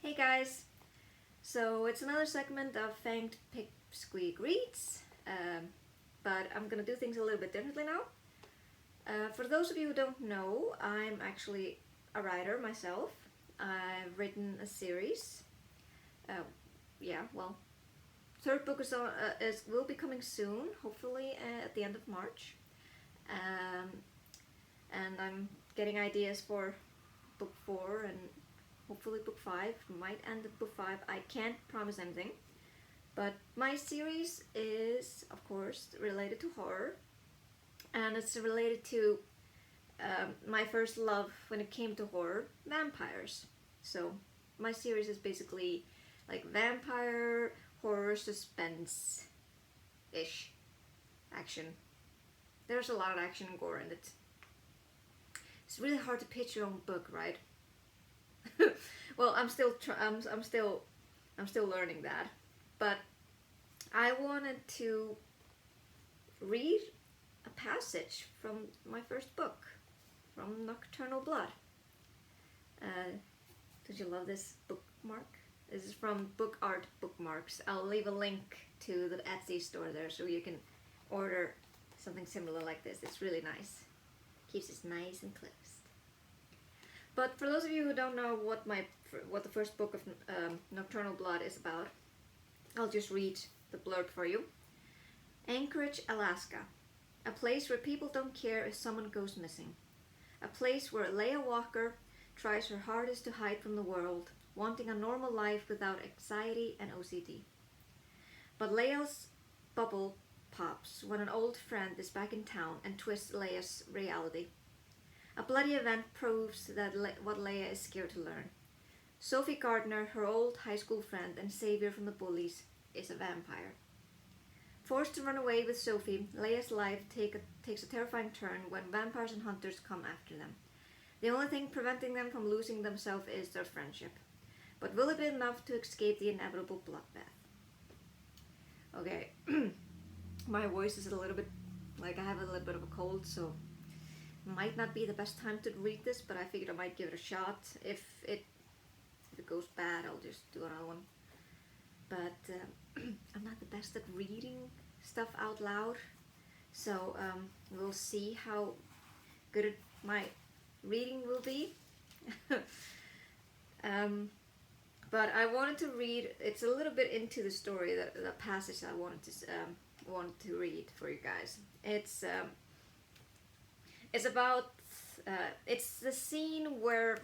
Hey guys! So it's another segment of Fanged Pipsqueak Reads, but I'm gonna do things a little bit differently now. For those of you who don't know, I'm actually a writer myself. I've written a series. Uh, yeah, well, third book will be coming soon, hopefully at the end of March. Um, and I'm getting ideas for book 4 and hopefully book 5 might end at book 5. I can't promise anything, but my series is of course related to horror, and it's related to my first love when it came to horror, vampires. So my series is basically like vampire horror suspense ish action. There's a lot of action and gore in it. It's really hard to pitch your own book, right? Well, I'm still learning that, but I wanted to read a passage from my first book, from Nocturnal Blood. Did you love this bookmark? This is from Book Art Bookmarks. I'll leave a link to the Etsy store there so you can order something similar like this. It's really nice. Keeps it nice and closed. But for those of you who don't know what the first book of Nocturnal Blood is about, I'll just read the blurb for you. Anchorage, Alaska. A place where people don't care if someone goes missing. A place where Leia Walker tries her hardest to hide from the world, wanting a normal life without anxiety and OCD. But Leia's bubble pops when an old friend is back in town and twists Leia's reality. A bloody event proves that what Leia is scared to learn. Sophie Gardner, her old high school friend and savior from the bullies, is a vampire. Forced to run away with Sophie, Leia's life takes a terrifying turn when vampires and hunters come after them. The only thing preventing them from losing themselves is their friendship. But will it be enough to escape the inevitable bloodbath? Okay, my voice is a little bit, like I have a little bit of a cold, so might not be the best time to read this, but I figured I might give it a shot. If it goes bad, I'll just do another one. But I'm not the best at reading stuff out loud, so we'll see how good my reading will be. But I wanted to read. It's a little bit into the story, the passage I wanted to read for you guys. It's about it's the scene where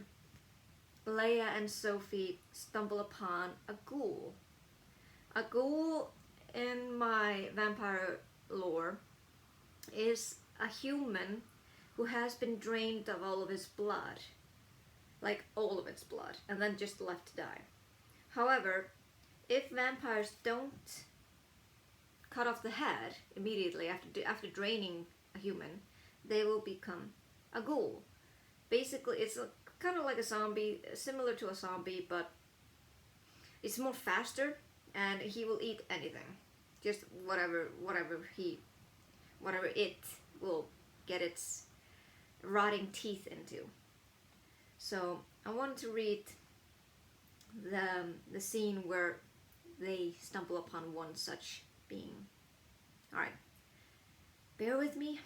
Leia and Sophie stumble upon a ghoul. A ghoul in my vampire lore is a human who has been drained of all of his blood, like all of its blood, and then just left to die. However, if vampires don't cut off the head immediately after draining a human, they will become a ghoul. Basically, it's kind of like a zombie, similar to a zombie, but it's more faster, and he will eat anything, just whatever it will get its rotting teeth into. So I wanted to read the scene where they stumble upon one such being. Alright, bear with me,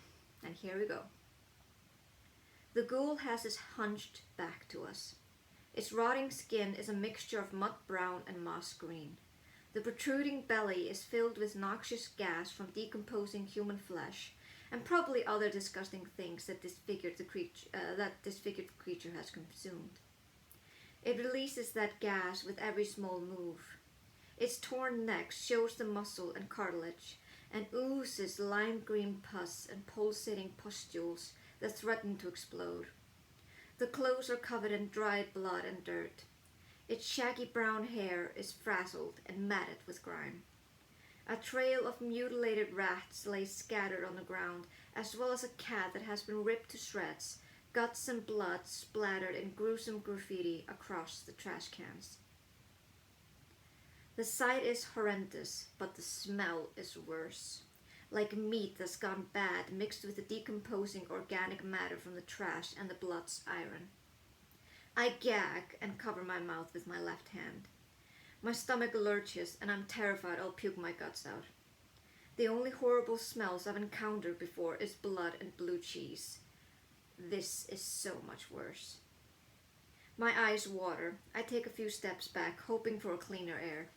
and here we go. The ghoul has his hunched back to us. Its rotting skin is a mixture of mud brown and moss green. The protruding belly is filled with noxious gas from decomposing human flesh, and probably other disgusting things that disfigured creature has consumed. It releases that gas with every small move. Its torn neck shows the muscle and cartilage, and oozes lime green pus and pulsating pustules that threaten to explode. The clothes are covered in dried blood and dirt. Its shaggy brown hair is frazzled and matted with grime. A trail of mutilated rats lays scattered on the ground, as well as a cat that has been ripped to shreds, guts and blood splattered in gruesome graffiti across the trash cans. The sight is horrendous, but the smell is worse. Like meat that's gone bad, mixed with the decomposing organic matter from the trash and the blood's iron. I gag and cover my mouth with my left hand. My stomach lurches and I'm terrified I'll puke my guts out. The only horrible smells I've encountered before is blood and blue cheese. This is so much worse. My eyes water. I take a few steps back, hoping for cleaner air.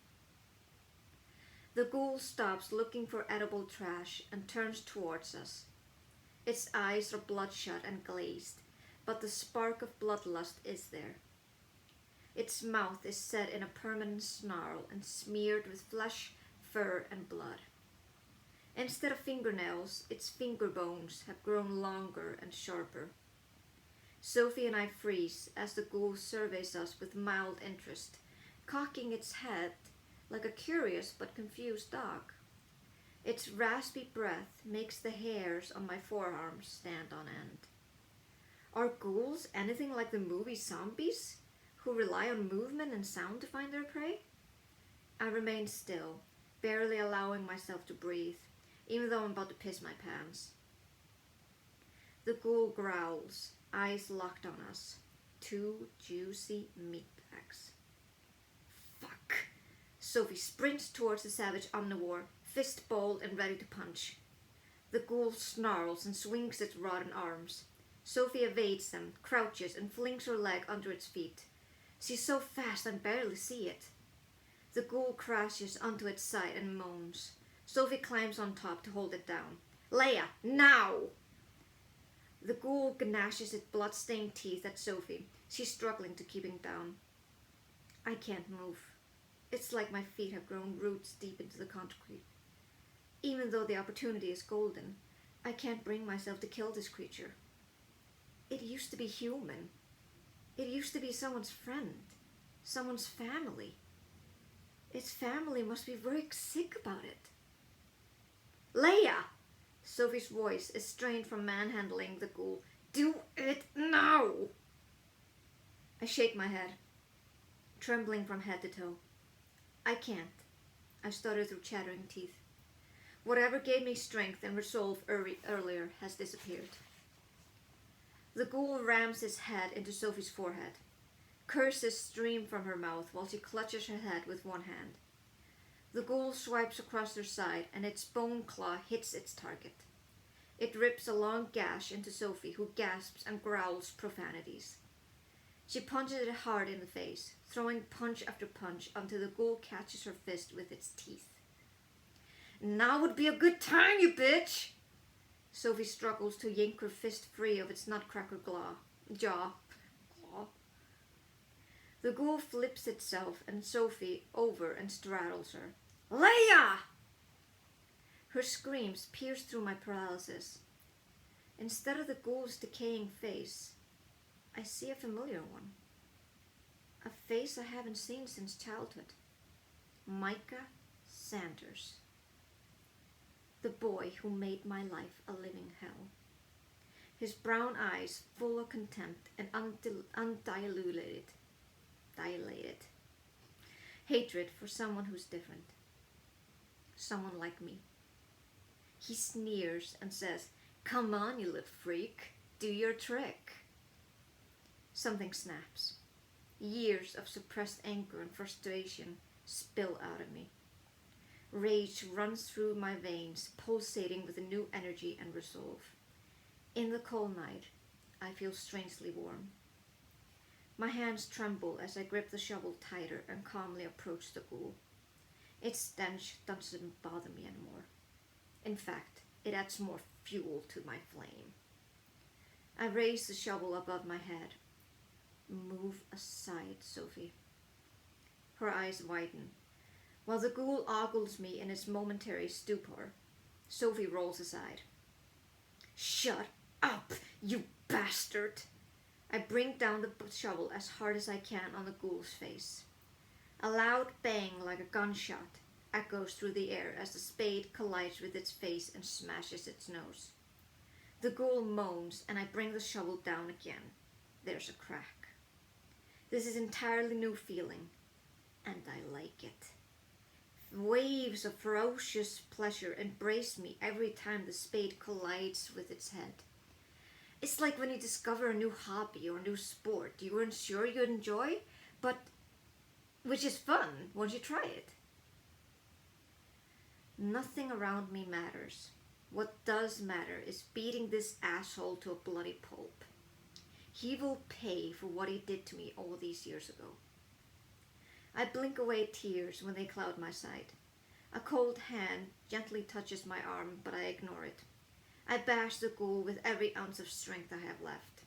The ghoul stops looking for edible trash and turns towards us. Its eyes are bloodshot and glazed, but the spark of bloodlust is there. Its mouth is set in a permanent snarl and smeared with flesh, fur, and blood. Instead of fingernails, its finger bones have grown longer and sharper. Sophie and I freeze as the ghoul surveys us with mild interest, cocking its head like a curious but confused dog. Its raspy breath makes the hairs on my forearms stand on end. Are ghouls anything like the movie zombies, who rely on movement and sound to find their prey? I remain still, barely allowing myself to breathe, even though I'm about to piss my pants. The ghoul growls, eyes locked on us. 2 juicy meat bags. Fuck! Sophie sprints towards the savage omnivore, fist balled and ready to punch. The ghoul snarls and swings its rotten arms. Sophie evades them, crouches, and flings her leg under its feet. She's so fast I barely see it. The ghoul crashes onto its side and moans. Sophie climbs on top to hold it down. Leia, now! The ghoul gnashes its blood-stained teeth at Sophie. She's struggling to keep him down. I can't move. It's like my feet have grown roots deep into the concrete. Even though the opportunity is golden, I can't bring myself to kill this creature. It used to be human. It used to be someone's friend, someone's family. Its family must be very sick about it. Leia! Sophie's voice is strained from manhandling the ghoul. Do it now! I shake my head, trembling from head to toe. I can't. I stutter through chattering teeth. Whatever gave me strength and resolve earlier has disappeared. The ghoul rams his head into Sophie's forehead. Curses stream from her mouth while she clutches her head with one hand. The ghoul swipes across her side and its bone claw hits its target. It rips a long gash into Sophie, who gasps and growls profanities. She punches it hard in the face, throwing punch after punch until the ghoul catches her fist with its teeth. Now would be a good time, you bitch! Sophie struggles to yank her fist free of its nutcracker jaw. The ghoul flips itself and Sophie over and straddles her. Leia! Her screams pierce through my paralysis. Instead of the ghoul's decaying face, I see a familiar one. A face I haven't seen since childhood. Micah Sanders. The boy who made my life a living hell. His brown eyes full of contempt and undiluted hatred for someone who's different. Someone like me. He sneers and says, "Come on, you little freak, do your trick." Something snaps. Years of suppressed anger and frustration spill out of me. Rage runs through my veins, pulsating with a new energy and resolve. In the cold night, I feel strangely warm. My hands tremble as I grip the shovel tighter and calmly approach the ghoul. Its stench doesn't bother me anymore. In fact, it adds more fuel to my flame. I raise the shovel above my head. Move aside, Sophie. Her eyes widen. While the ghoul ogles me in its momentary stupor, Sophie rolls aside. Shut up, you bastard! I bring down the shovel as hard as I can on the ghoul's face. A loud bang like a gunshot echoes through the air as the spade collides with its face and smashes its nose. The ghoul moans and I bring the shovel down again. There's a crack. This is an entirely new feeling, and I like it. Waves of ferocious pleasure embrace me every time the spade collides with its head. It's like when you discover a new hobby or a new sport you weren't sure you'd enjoy, but which is fun once you try it. Nothing around me matters. What does matter is beating this asshole to a bloody pulp. He will pay for what he did to me all these years ago. I blink away tears when they cloud my sight. A cold hand gently touches my arm, but I ignore it. I bash the ghoul with every ounce of strength I have left.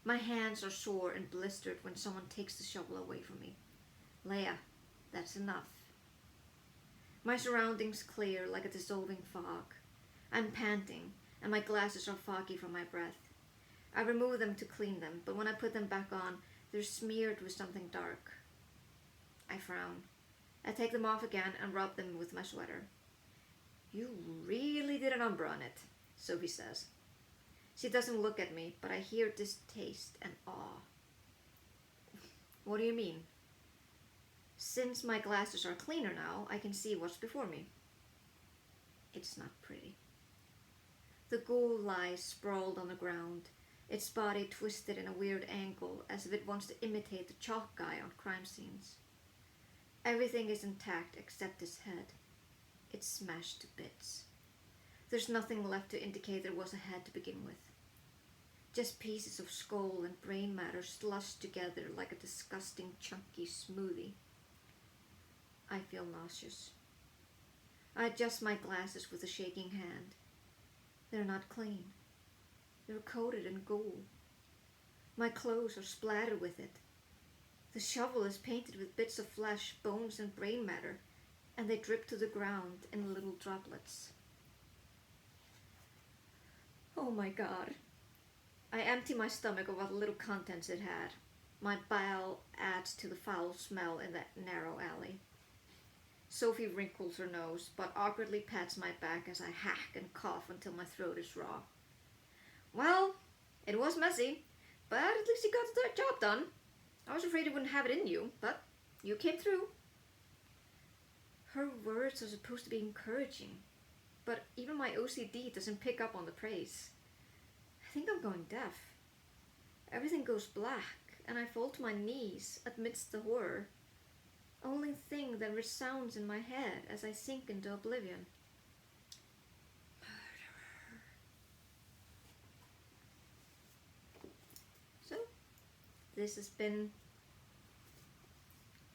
My hands are sore and blistered when someone takes the shovel away from me. Leia, that's enough. My surroundings clear like a dissolving fog. I'm panting, and my glasses are foggy from my breath. I remove them to clean them, but when I put them back on, they're smeared with something dark. I frown. I take them off again and rub them with my sweater. You really did a number on it, Sophie says. She doesn't look at me, but I hear distaste and awe. What do you mean? Since my glasses are cleaner now, I can see what's before me. It's not pretty. The ghoul lies sprawled on the ground, its body twisted in a weird angle as if it wants to imitate the chalk guy on crime scenes. Everything is intact except his head. It's smashed to bits. There's nothing left to indicate there was a head to begin with. Just pieces of skull and brain matter slushed together like a disgusting chunky smoothie. I feel nauseous. I adjust my glasses with a shaking hand. They're not clean. They're coated in ghoul. My clothes are splattered with it. The shovel is painted with bits of flesh, bones, and brain matter, and they drip to the ground in little droplets. Oh my god. I empty my stomach of what little contents it had. My bile adds to the foul smell in that narrow alley. Sophie wrinkles her nose, but awkwardly pats my back as I hack and cough until my throat is raw. Well, it was messy, but at least you got the job done. I was afraid you wouldn't have it in you, but you came through. Her words are supposed to be encouraging, but even my OCD doesn't pick up on the praise. I think I'm going deaf. Everything goes black, and I fall to my knees amidst the horror. Only thing that resounds in my head as I sink into oblivion. Murderer. So, this has been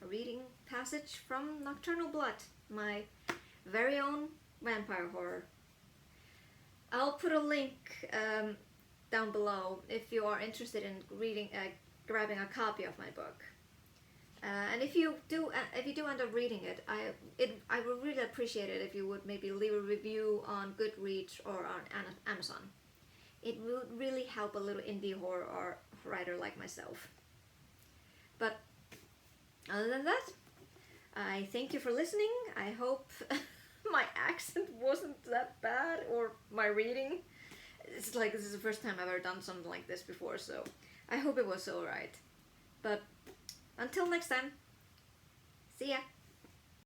a reading passage from Nocturnal Blood, my very own vampire horror. I'll put a link down below if you are interested in reading, grabbing a copy of my book. And if you do end up reading it, I would really appreciate it if you would maybe leave a review on Goodreads or on Amazon. It would really help a little indie horror writer like myself. But other than that, I thank you for listening. I hope my accent wasn't that bad, or my reading. It's like this is the first time I've ever done something like this before, so I hope it was alright. But until next time, see ya!